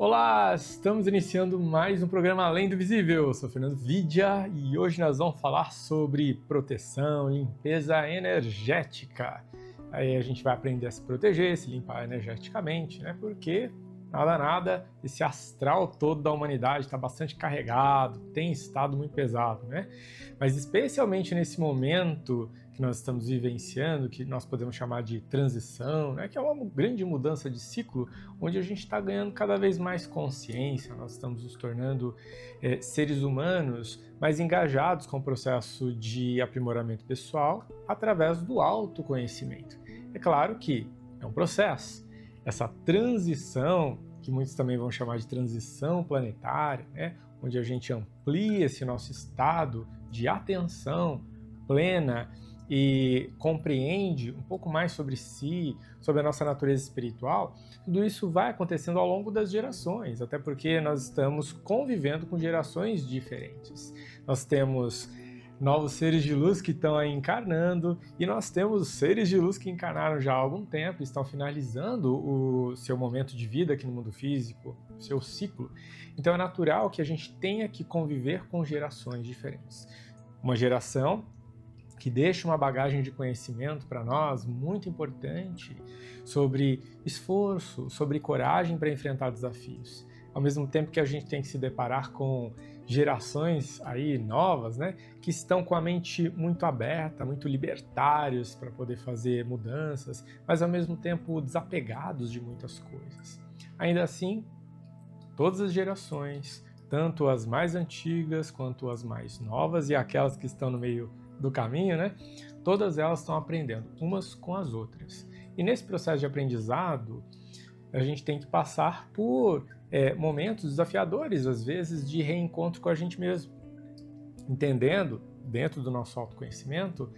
Olá, estamos iniciando mais um programa Além do Visível. Eu sou Fernando Vidia e hoje nós vamos falar sobre proteção, limpeza energética. Aí a gente vai aprender a se proteger, se limpar energeticamente, né? Porque nada, esse astral todo da humanidade está bastante carregado, tem estado muito pesado, né? Mas especialmente nesse momento que nós estamos vivenciando, que nós podemos chamar de transição, né? Que é uma grande mudança de ciclo, onde a gente está ganhando cada vez mais consciência, nós estamos nos tornando seres humanos mais engajados com o processo de aprimoramento pessoal através do autoconhecimento. É claro que é um processo. Essa transição, que muitos também vão chamar de transição planetária, né? Onde a gente amplia esse nosso estado de atenção plena e compreende um pouco mais sobre si, sobre a nossa natureza espiritual, tudo isso vai acontecendo ao longo das gerações, até porque nós estamos convivendo com gerações diferentes. Nós temos novos seres de luz que estão aí encarnando, e nós temos seres de luz que encarnaram já há algum tempo, estão finalizando o seu momento de vida aqui no mundo físico, o seu ciclo. Então é natural que a gente tenha que conviver com gerações diferentes. Uma geração que deixa uma bagagem de conhecimento para nós muito importante sobre esforço, sobre coragem para enfrentar desafios. Ao mesmo tempo que a gente tem que se deparar com gerações aí novas, né, que estão com a mente muito aberta, muito libertários para poder fazer mudanças, mas ao mesmo tempo desapegados de muitas coisas. Ainda assim, todas as gerações, tanto as mais antigas quanto as mais novas e aquelas que estão no meio do caminho, né, todas elas estão aprendendo umas com as outras. E nesse processo de aprendizado, a gente tem que passar por momentos desafiadores, às vezes, de reencontro com a gente mesmo, entendendo, dentro do nosso autoconhecimento,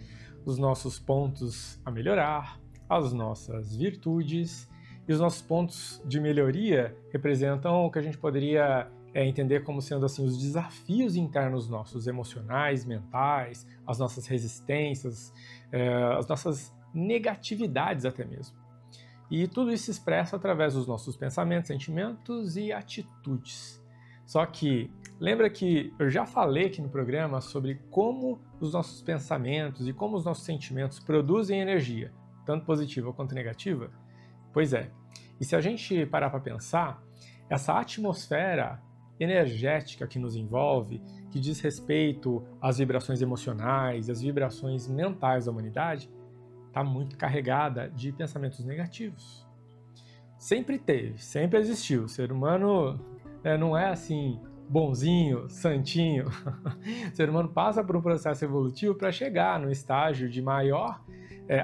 os nossos pontos a melhorar, as nossas virtudes, e os nossos pontos de melhoria representam o que a gente poderia entender como sendo assim os desafios internos nossos, emocionais, mentais, as nossas resistências, as nossas negatividades até mesmo. E tudo isso se expressa através dos nossos pensamentos, sentimentos e atitudes. Só que, lembra que eu já falei aqui no programa sobre como os nossos pensamentos e como os nossos sentimentos produzem energia, tanto positiva quanto negativa? Pois é. E se a gente parar para pensar, essa atmosfera energética que nos envolve, que diz respeito às vibrações emocionais, às vibrações mentais da humanidade, está muito carregada de pensamentos negativos. Sempre teve, sempre existiu. O ser humano não é assim bonzinho, santinho. O ser humano passa por um processo evolutivo para chegar no estágio de maior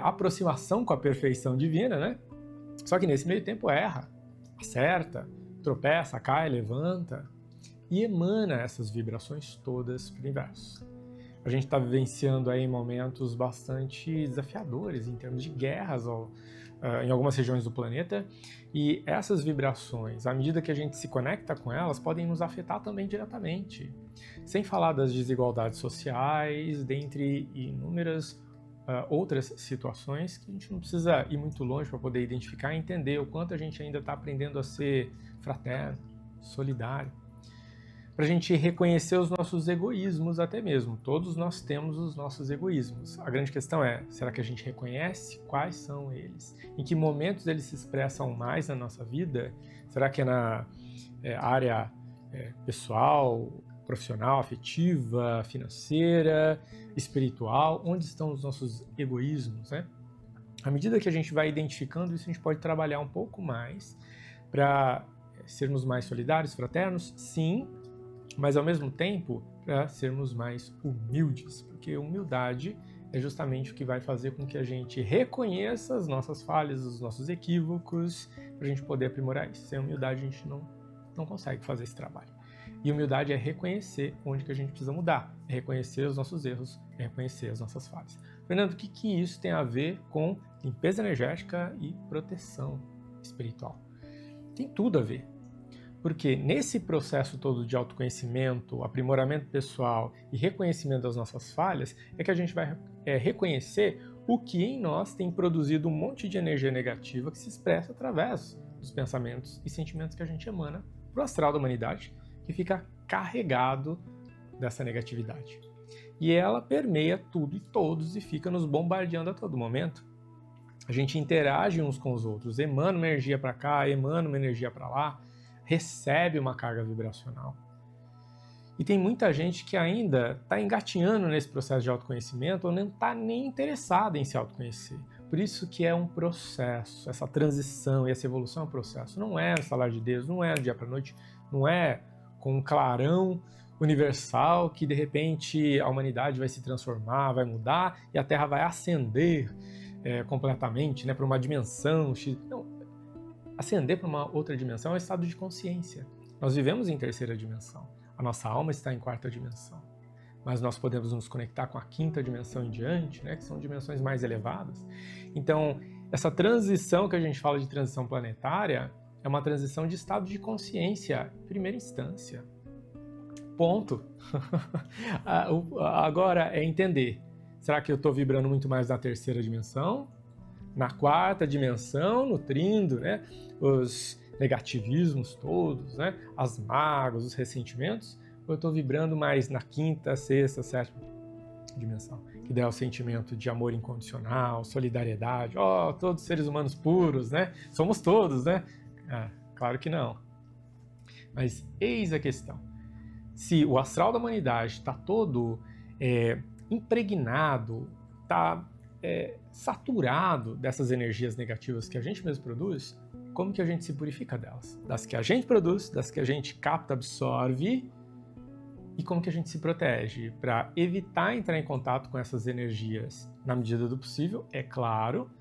aproximação com a perfeição divina, né? Só que nesse meio tempo erra, acerta, tropeça, cai, levanta e emana essas vibrações todas para o universo. A gente está vivenciando aí momentos bastante desafiadores em termos de guerras em algumas regiões do planeta, e essas vibrações, à medida que a gente se conecta com elas, podem nos afetar também diretamente. Sem falar das desigualdades sociais, dentre inúmeras outras situações que a gente não precisa ir muito longe para poder identificar e entender o quanto a gente ainda está aprendendo a ser fraterno, solidário. Para a gente reconhecer os nossos egoísmos até mesmo. Todos nós temos os nossos egoísmos. A grande questão é, será que a gente reconhece quais são eles? Em que momentos eles se expressam mais na nossa vida? Será que é na área pessoal, profissional, afetiva, financeira, espiritual? Onde estão os nossos egoísmos, né? À medida que a gente vai identificando isso, a gente pode trabalhar um pouco mais para sermos mais solidários, fraternos, sim, mas ao mesmo tempo para sermos mais humildes, porque humildade é justamente o que vai fazer com que a gente reconheça as nossas falhas, os nossos equívocos, para a gente poder aprimorar isso. Sem humildade a gente não consegue fazer esse trabalho. E humildade é reconhecer onde que a gente precisa mudar, é reconhecer os nossos erros, é reconhecer as nossas falhas. Fernando, o que isso tem a ver com limpeza energética e proteção espiritual? Tem tudo a ver. Porque nesse processo todo de autoconhecimento, aprimoramento pessoal e reconhecimento das nossas falhas, é que a gente vai reconhecer o que em nós tem produzido um monte de energia negativa que se expressa através dos pensamentos e sentimentos que a gente emana para o astral da humanidade, que fica carregado dessa negatividade. E ela permeia tudo e todos e fica nos bombardeando a todo momento. A gente interage uns com os outros, emana uma energia para cá, emana uma energia para lá, recebe uma carga vibracional. E tem muita gente que ainda está engatinhando nesse processo de autoconhecimento ou não está nem interessada em se autoconhecer. Por isso que é um processo, essa transição e essa evolução é um processo. Não é o salário de Deus, não é do dia para a noite, não é com um clarão universal que de repente a humanidade vai se transformar, vai mudar e a Terra vai ascender completamente, né, para uma dimensão X. Não, ascender para uma outra dimensão é um estado de consciência. Nós vivemos em terceira dimensão. A nossa alma está em quarta dimensão, mas nós podemos nos conectar com a quinta dimensão em diante, né, que são dimensões mais elevadas. Então, essa transição que a gente fala de transição planetária é uma transição de estado de consciência, em primeira instância. Ponto. Agora é entender, será que eu estou vibrando muito mais na terceira dimensão? Na quarta dimensão, nutrindo, né, os negativismos todos, né, as mágoas, os ressentimentos, ou eu estou vibrando mais na quinta, sexta, sétima dimensão, que dá o sentimento de amor incondicional, solidariedade, todos seres humanos puros, né? Somos todos, né? Claro que não. Mas eis a questão. Se o astral da humanidade está todo impregnado, está saturado dessas energias negativas que a gente mesmo produz, como que a gente se purifica delas? Das que a gente produz, das que a gente capta, absorve, e como que a gente se protege para evitar entrar em contato com essas energias na medida do possível, é claro,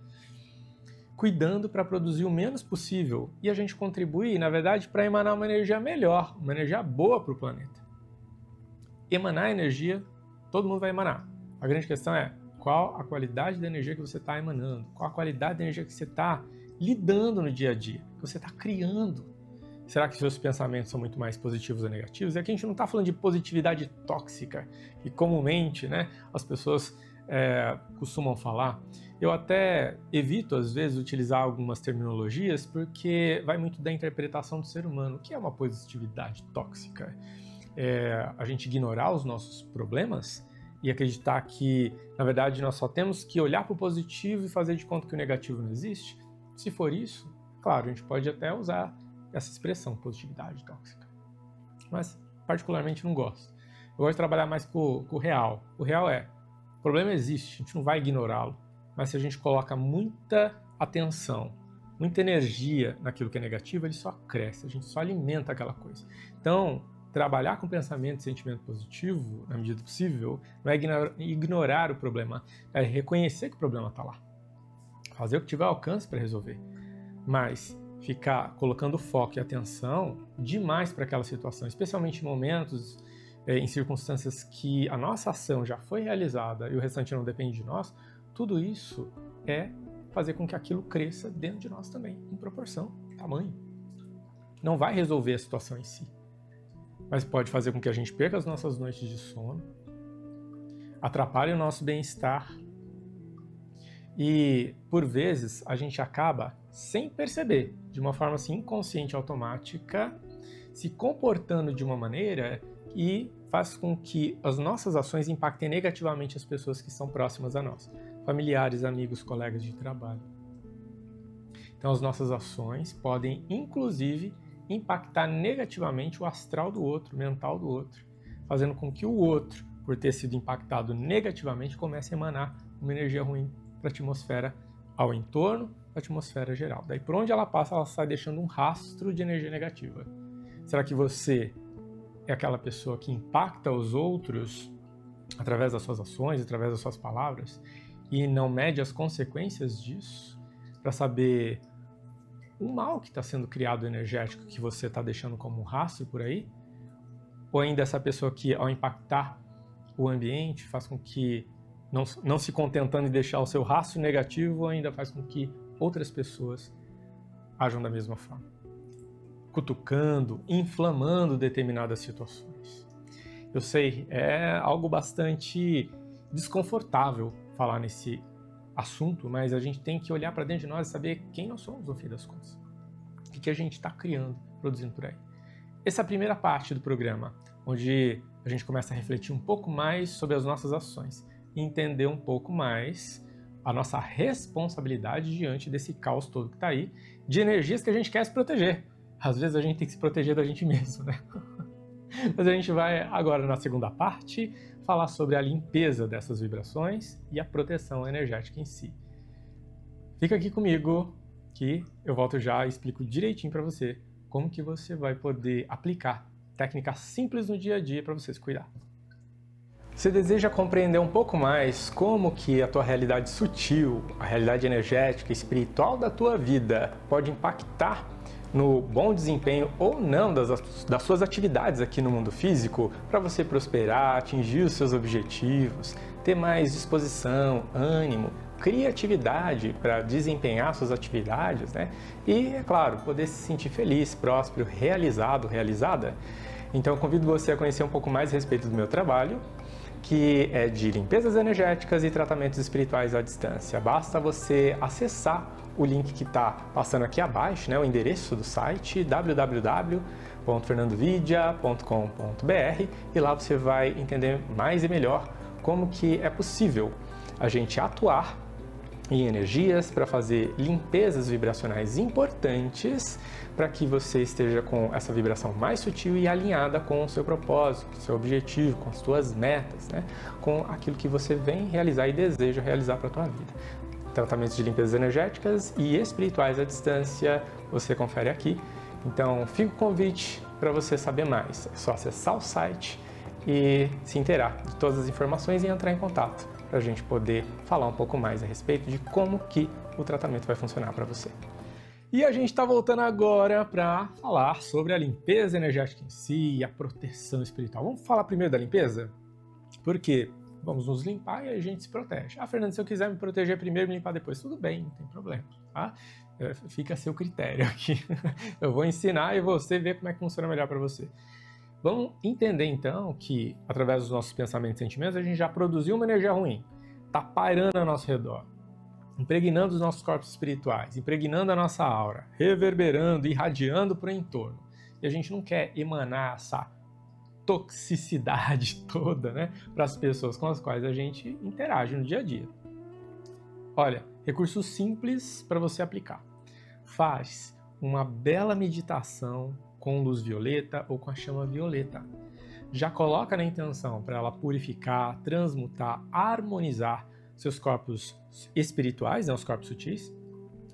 cuidando para produzir o menos possível e a gente contribui, na verdade, para emanar uma energia melhor, uma energia boa para o planeta. Emanar energia, todo mundo vai emanar. A grande questão é qual a qualidade da energia que você está emanando, qual a qualidade da energia que você está lidando no dia a dia, que você está criando. Será que seus pensamentos são muito mais positivos ou negativos? E aqui a gente não está falando de positividade tóxica, que comumente, né, as pessoas costumam falar. Eu até evito, às vezes, utilizar algumas terminologias, porque vai muito da interpretação do ser humano. O que é uma positividade tóxica? A gente ignorar os nossos problemas e acreditar que, na verdade, nós só temos que olhar para o positivo e fazer de conta que o negativo não existe? Se for isso, claro, a gente pode até usar essa expressão, positividade tóxica. Mas, particularmente, não gosto. Eu gosto de trabalhar mais com o real. O real o problema existe, a gente não vai ignorá-lo. Mas se a gente coloca muita atenção, muita energia naquilo que é negativo, ele só cresce, a gente só alimenta aquela coisa. Então, trabalhar com pensamento e sentimento positivo, na medida do possível, não é ignorar o problema, é reconhecer que o problema está lá. Fazer o que tiver alcance para resolver. Mas ficar colocando foco e atenção demais para aquela situação, especialmente em momentos, em circunstâncias que a nossa ação já foi realizada e o restante não depende de nós, tudo isso é fazer com que aquilo cresça dentro de nós também, em proporção, tamanho. Não vai resolver a situação em si, mas pode fazer com que a gente perca as nossas noites de sono, atrapalhe o nosso bem-estar e, por vezes, a gente acaba, sem perceber, de uma forma assim, inconsciente, automática, se comportando de uma maneira que faz com que as nossas ações impactem negativamente as pessoas que estão próximas a nós, familiares, amigos, colegas de trabalho. Então, as nossas ações podem, inclusive, impactar negativamente o astral do outro, o mental do outro, fazendo com que o outro, por ter sido impactado negativamente, comece a emanar uma energia ruim para a atmosfera ao entorno, a atmosfera geral. Daí, por onde ela passa, ela sai deixando um rastro de energia negativa. Será que você é aquela pessoa que impacta os outros através das suas ações, através das suas palavras, e não mede as consequências disso para saber o mal que está sendo criado energético que você está deixando como um rastro por aí? Ou ainda essa pessoa que, ao impactar o ambiente, faz com que, não se contentando em deixar o seu rastro negativo, ainda faz com que outras pessoas ajam da mesma forma, cutucando, inflamando determinadas situações. Eu sei, é algo bastante desconfortável falar nesse assunto, mas a gente tem que olhar para dentro de nós e saber quem nós somos no fim das contas. O que a gente está criando, produzindo por aí. essa é a primeira parte do programa, onde a gente começa a refletir um pouco mais sobre as nossas ações e entender um pouco mais a nossa responsabilidade diante desse caos todo que está aí, de energias que a gente quer se proteger. Às vezes a gente tem que se proteger da gente mesmo, né? Mas a gente vai agora na segunda parte falar sobre a limpeza dessas vibrações e a proteção energética em si. Fica aqui comigo que eu volto já e explico direitinho para você como que você vai poder aplicar técnicas simples no dia a dia para você se cuidar. Você deseja compreender um pouco mais como que a tua realidade sutil, a realidade energética e espiritual da tua vida pode impactar no bom desempenho ou não das suas atividades aqui no mundo físico, para você prosperar, atingir os seus objetivos, ter mais disposição, ânimo, criatividade para desempenhar suas atividades, né? E, é claro, poder se sentir feliz, próspero, realizado, realizada. Então eu convido você a conhecer um pouco mais a respeito do meu trabalho, que é de limpezas energéticas e tratamentos espirituais à distância. Basta você acessar o link que está passando aqui abaixo, né, o endereço do site www.fernandovidia.com.br, e lá você vai entender mais e melhor como que é possível a gente atuar em energias para fazer limpezas vibracionais importantes para que você esteja com essa vibração mais sutil e alinhada com o seu propósito, seu objetivo, com as suas metas, né? Com aquilo que você vem realizar e deseja realizar para a tua vida. Tratamentos de limpezas energéticas e espirituais à distância, você confere aqui. Então, fica o convite para você saber mais. É só acessar o site e se inteirar de todas as informações e entrar em contato para a gente poder falar um pouco mais a respeito de como que o tratamento vai funcionar para você. E a gente está voltando agora para falar sobre a limpeza energética em si e a proteção espiritual. Vamos falar primeiro da limpeza? Porque vamos nos limpar e a gente se protege. Ah, Fernando, se eu quiser me proteger primeiro e me limpar depois, tudo bem, não tem problema, tá? Fica a seu critério aqui. Eu vou ensinar e você vê como é que funciona melhor para você. Vamos entender então que, através dos nossos pensamentos e sentimentos, a gente já produziu uma energia ruim, está pairando ao nosso redor, impregnando os nossos corpos espirituais, impregnando a nossa aura, reverberando, irradiando para o entorno. E a gente não quer emanar essa toxicidade toda, né, para as pessoas com as quais a gente interage no dia a dia. Olha, recurso simples para você aplicar. Faz uma bela meditação com luz violeta ou com a chama violeta. Já coloca na intenção para ela purificar, transmutar, harmonizar seus corpos espirituais, né, os corpos sutis.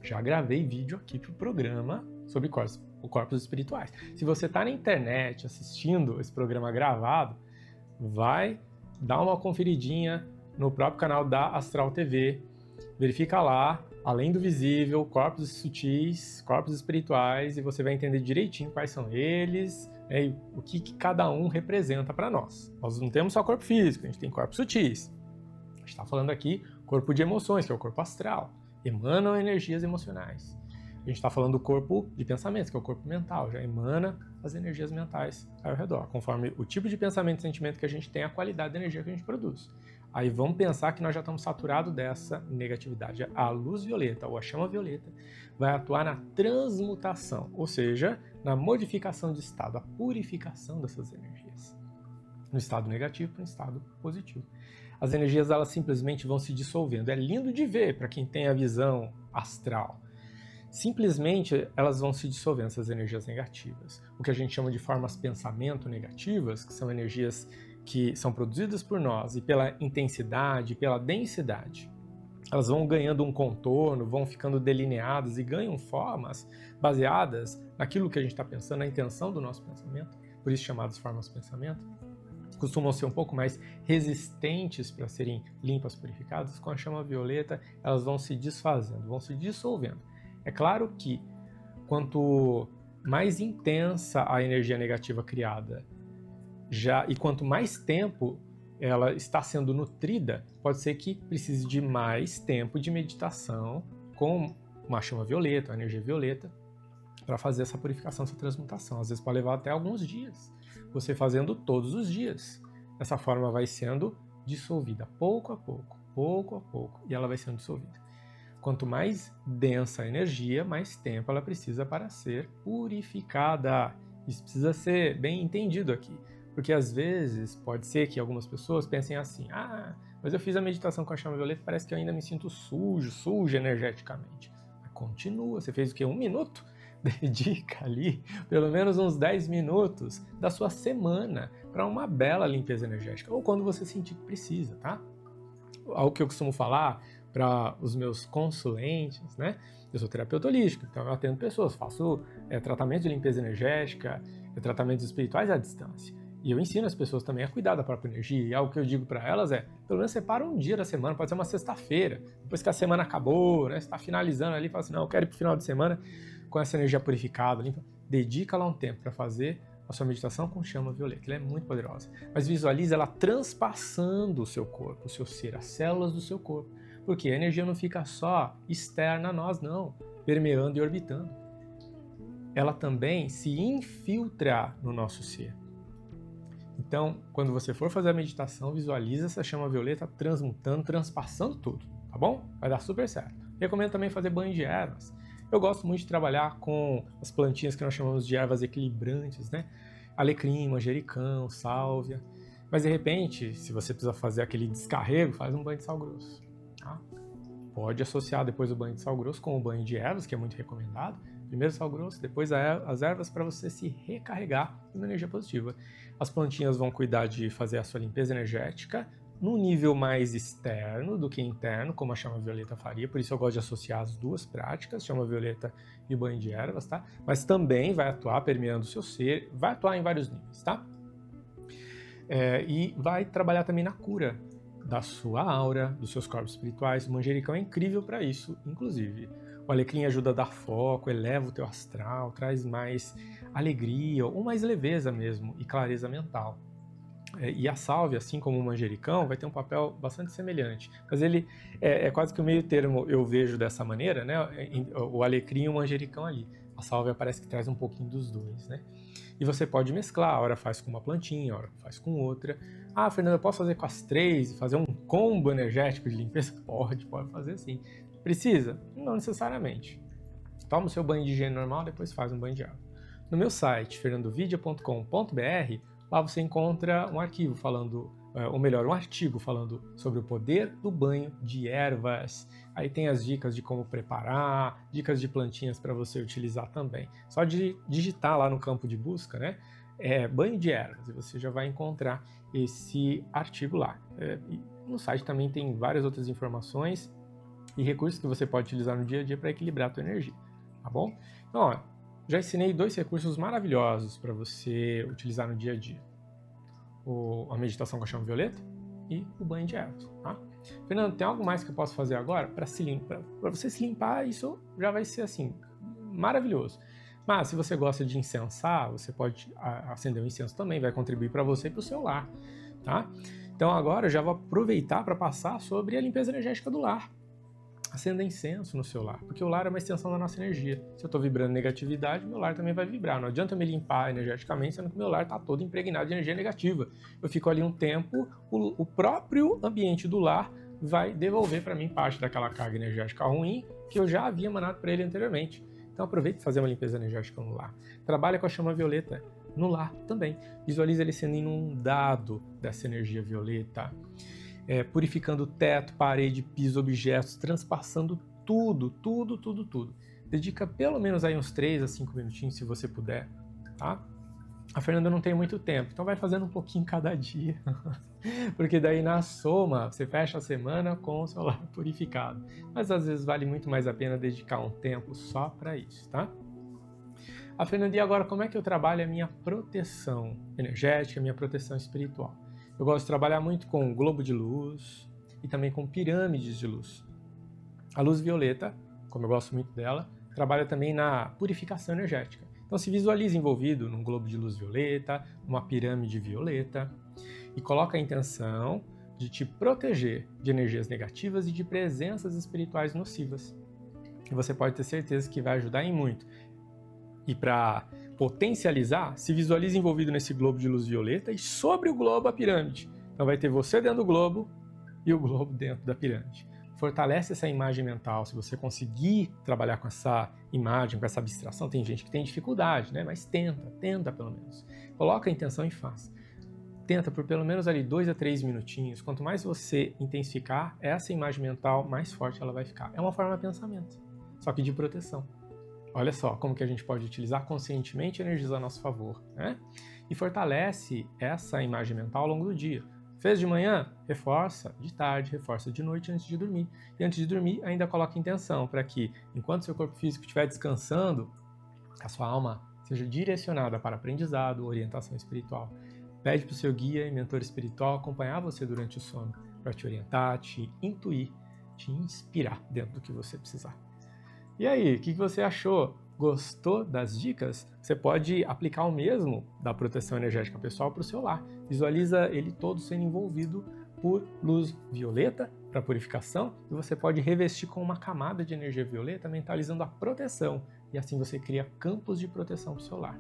Já gravei vídeo aqui para o programa sobre corpos espirituais. Se você está na internet assistindo esse programa gravado, vai dar uma conferidinha no próprio canal da Astral TV. Verifica lá, além do visível, corpos sutis, corpos espirituais, e você vai entender direitinho quais são eles, né, e o que cada um representa para nós. Nós não temos só corpo físico, a gente tem corpos sutis. A gente está falando aqui corpo de emoções, que é o corpo astral. Emanam energias emocionais. A gente está falando do corpo de pensamentos, que é o corpo mental. Já emana as energias mentais ao redor. Conforme o tipo de pensamento e sentimento que a gente tem, a qualidade da energia que a gente produz. Aí vamos pensar que nós já estamos saturados dessa negatividade. A luz violeta ou a chama violeta vai atuar na transmutação, ou seja, na modificação de estado, a purificação dessas energias. No estado negativo para um estado positivo. As energias, elas simplesmente vão se dissolvendo. É lindo de ver para quem tem a visão astral. Simplesmente elas vão se dissolvendo, essas energias negativas. O que a gente chama de formas pensamento negativas, que são energias que são produzidas por nós e pela intensidade, pela densidade. Elas vão ganhando um contorno, vão ficando delineadas e ganham formas baseadas naquilo que a gente está pensando, na intenção do nosso pensamento, por isso chamadas formas pensamento. Costumam ser um pouco mais resistentes para serem limpas, purificadas. Com a chama violeta, elas vão se desfazendo, vão se dissolvendo. É claro que quanto mais intensa a energia negativa criada, e quanto mais tempo ela está sendo nutrida, pode ser que precise de mais tempo de meditação com uma chama violeta, uma energia violeta, para fazer essa purificação, essa transmutação. Às vezes pode levar até alguns dias, você fazendo todos os dias. Dessa forma vai sendo dissolvida pouco a pouco, e ela vai sendo dissolvida. Quanto mais densa a energia, mais tempo ela precisa para ser purificada. Isso precisa ser bem entendido aqui, porque às vezes pode ser que algumas pessoas pensem assim: ah, mas eu fiz a meditação com a chama violeta, parece que eu ainda me sinto sujo energeticamente. Mas continua, você fez o quê? 1 minuto? Dedica ali pelo menos uns 10 minutos da sua semana para uma bela limpeza energética, ou quando você sentir que precisa, tá? Algo que eu costumo falar para os meus consulentes, né? Eu sou terapeuta holístico, então eu atendo pessoas, faço tratamento de limpeza energética, tratamentos espirituais à distância. E eu ensino as pessoas também a cuidar da própria energia. E algo que eu digo para elas é, pelo menos separa um dia da semana, pode ser uma sexta-feira, depois que a semana acabou, né? Você está finalizando ali, fala assim, não, eu quero ir para o final de semana com essa energia purificada, limpa. Dedica lá um tempo para fazer a sua meditação com chama violeta. Ela é muito poderosa. Mas visualize ela transpassando o seu corpo, o seu ser, as células do seu corpo. Porque a energia não fica só externa a nós, não, permeando e orbitando. Ela também se infiltra no nosso ser. Então, quando você for fazer a meditação, visualize essa chama violeta transmutando, transpassando tudo, tá bom? Vai dar super certo. Recomendo também fazer banho de ervas. Eu gosto muito de trabalhar com as plantinhas que nós chamamos de ervas equilibrantes, né? Alecrim, manjericão, sálvia. Mas de repente, se você precisa fazer aquele descarrego, faz um banho de sal grosso. Tá? Pode associar depois o banho de sal grosso com o banho de ervas, que é muito recomendado. Primeiro sal grosso, depois as ervas para você se recarregar com energia positiva. As plantinhas vão cuidar de fazer a sua limpeza energética num nível mais externo do que interno, como a chama violeta faria, por isso eu gosto de associar as duas práticas, chama violeta e banho de ervas, tá? Mas também vai atuar permeando o seu ser, vai atuar em vários níveis, tá? E vai trabalhar também na cura da sua aura, dos seus corpos espirituais. O manjericão é incrível para isso, inclusive. O alecrim ajuda a dar foco, eleva o teu astral, traz mais alegria ou mais leveza mesmo e clareza mental. E a sálvia, assim como o manjericão, vai ter um papel bastante semelhante. Mas ele é quase que o meio termo, eu vejo dessa maneira, né? O alecrim e o manjericão ali. A sálvia parece que traz um pouquinho dos dois, né? E você pode mesclar, a hora faz com uma plantinha, a hora faz com outra. Ah, Fernanda, eu posso fazer com as 3 e fazer um combo energético de limpeza? Pode fazer sim. Precisa? Não necessariamente. Toma o seu banho de higiene normal, depois faz um banho de água. No meu site, fernandovidia.com.br, lá você encontra um arquivo falando, ou melhor, um artigo falando sobre o poder do banho de ervas. Aí tem as dicas de como preparar, dicas de plantinhas para você utilizar também. Só de digitar lá no campo de busca, né? Banho de ervas, e você já vai encontrar esse artigo lá. E no site também tem várias outras informações e recursos que você pode utilizar no dia a dia para equilibrar a tua energia, tá bom? Então, ó, já ensinei 2 recursos maravilhosos para você utilizar no dia a dia. A meditação com a chama violeta e o banho de ervas, tá? Fernando, tem algo mais que eu posso fazer agora para você se limpar? Isso já vai ser assim, maravilhoso. Mas se você gosta de incensar, você pode acender um incenso também, vai contribuir para você e para o seu lar, tá? Então agora eu já vou aproveitar para passar sobre a limpeza energética do lar. Acenda incenso no seu lar, porque o lar é uma extensão da nossa energia. Se eu estou vibrando negatividade, meu lar também vai vibrar. Não adianta eu me limpar energeticamente, sendo que meu lar está todo impregnado de energia negativa. Eu fico ali um tempo, o próprio ambiente do lar vai devolver para mim parte daquela carga energética ruim que eu já havia emanado para ele anteriormente. Então aproveite para fazer uma limpeza energética no lar. Trabalha com a chama violeta no lar também. Visualize ele sendo inundado dessa energia violeta. Purificando teto, parede, piso, objetos, transpassando tudo. Dedica pelo menos aí uns 3 a 5 minutinhos, se você puder, tá? A Fernanda não tem muito tempo, então vai fazendo um pouquinho cada dia. Porque daí na soma, você fecha a semana com o seu lar purificado. Mas às vezes vale muito mais a pena dedicar um tempo só para isso, tá? A Fernanda, e agora como é que eu trabalho a minha proteção energética, a minha proteção espiritual? Eu gosto de trabalhar muito com globo de luz e também com pirâmides de luz. A luz violeta, como eu gosto muito dela, trabalha também na purificação energética. Então se visualize envolvido num globo de luz violeta, numa pirâmide violeta e coloca a intenção de te proteger de energias negativas e de presenças espirituais nocivas. E você pode ter certeza que vai ajudar em muito. E para potencializar, se visualize envolvido nesse globo de luz violeta e sobre o globo a pirâmide. Então vai ter você dentro do globo e o globo dentro da pirâmide. fortalece essa imagem mental. Se você conseguir trabalhar com essa imagem, com essa abstração, tem gente que tem dificuldade, né? Mas tenta pelo menos. Coloca a intenção e faz. Tenta por pelo menos ali 2 a 3 minutinhos. Quanto mais você intensificar essa imagem mental, mais forte ela vai ficar. É uma forma de pensamento, só que de proteção. Olha só como que a gente pode utilizar conscientemente e energizar a nosso favor, né? E fortalece essa imagem mental ao longo do dia. Fez de manhã? Reforça de tarde, reforça de noite antes de dormir. E antes de dormir, ainda coloca intenção para que, enquanto seu corpo físico estiver descansando, a sua alma seja direcionada para aprendizado, orientação espiritual. Pede para o seu guia e mentor espiritual acompanhar você durante o sono, para te orientar, te intuir, te inspirar dentro do que você precisar. E aí, o que você achou? Gostou das dicas? Você pode aplicar o mesmo da proteção energética pessoal para o seu lar. Visualiza ele todo sendo envolvido por luz violeta para purificação e você pode revestir com uma camada de energia violeta, mentalizando a proteção. E assim você cria campos de proteção para o seu lar.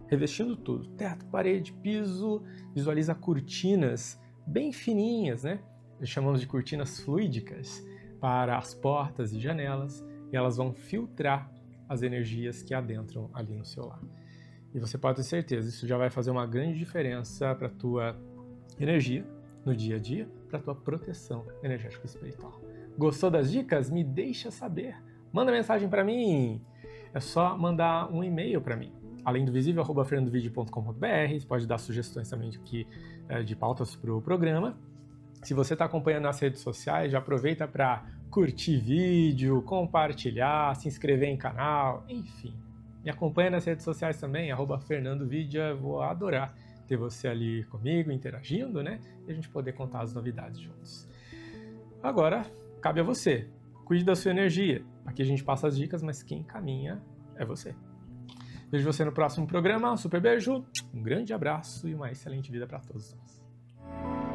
Revestindo tudo, teto, parede, piso, visualiza cortinas bem fininhas, né? Chamamos de cortinas fluídicas para as portas e janelas. E elas vão filtrar as energias que adentram ali no seu lar. E você pode ter certeza, isso já vai fazer uma grande diferença para a tua energia no dia a dia, para a tua proteção energética e espiritual. Gostou das dicas? Me deixa saber. Manda mensagem para mim. É só mandar um e-mail para mim. Além do visível, @fernandovideo.com.br. Você pode dar sugestões também de pautas para o programa. Se você está acompanhando nas redes sociais, já aproveita para curtir vídeo, compartilhar, se inscrever em canal, enfim. Me acompanha nas redes sociais também, @fernandovidia. Vou adorar ter você ali comigo, interagindo, né? E a gente poder contar as novidades juntos. Agora, cabe a você. Cuide da sua energia. Aqui a gente passa as dicas, mas quem caminha é você. Vejo você no próximo programa. Um super beijo, um grande abraço e uma excelente vida para todos nós.